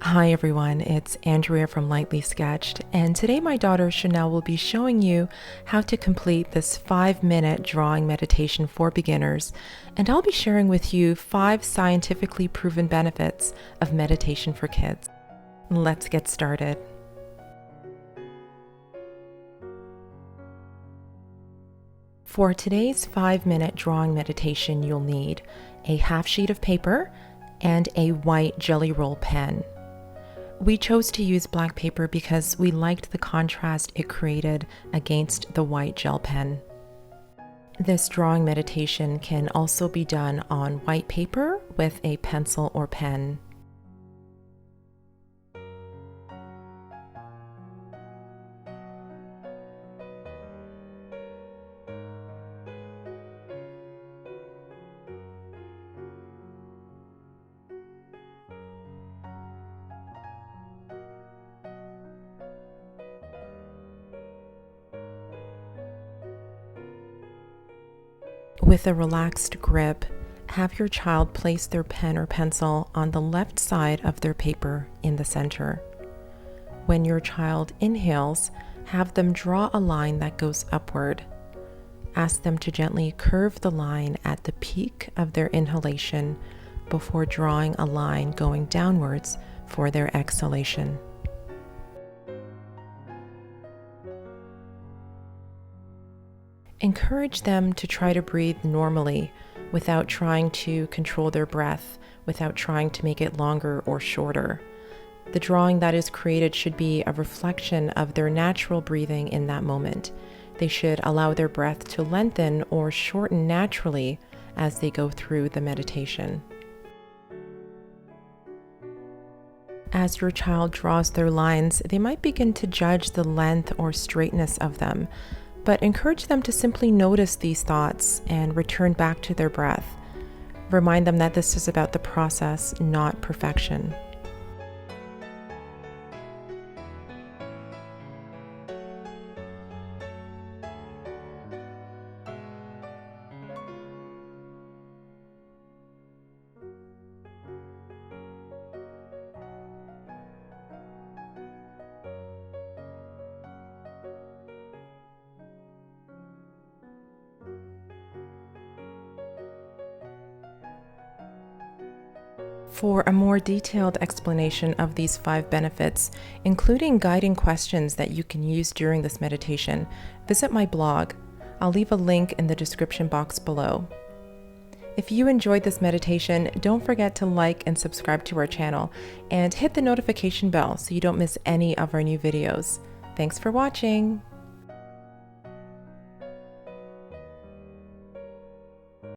Hi everyone, it's Andrea from Lightly Sketched, and today my daughter Chanel will be showing you how to complete this 5-minute drawing meditation for beginners, and I'll be sharing with you 5 scientifically proven benefits of meditation for kids. Let's get started. For today's 5-minute drawing meditation, you'll need a half sheet of paper and a white Jelly Roll pen. We chose to use black paper because we liked the contrast it created against the white gel pen. This drawing meditation can also be done on white paper with a pencil or pen. With a relaxed grip, have your child place their pen or pencil on the left side of their paper in the center. When your child inhales, have them draw a line that goes upward. Ask them to gently curve the line at the peak of their inhalation before drawing a line going downwards for their exhalation. Encourage them to try to breathe normally without trying to control their breath, without trying to make it longer or shorter. The drawing that is created should be a reflection of their natural breathing in that moment. They should allow their breath to lengthen or shorten naturally as they go through the meditation. As your child draws their lines, they might begin to judge the length or straightness of them, but encourage them to simply notice these thoughts and return back to their breath. Remind them that this is about the process, not perfection. For a more detailed explanation of these 5 benefits, including guiding questions that you can use during this meditation, visit my blog. I'll leave a link in the description box below. If you enjoyed this meditation, don't forget to like and subscribe to our channel, and hit the notification bell so you don't miss any of our new videos. Thanks for watching!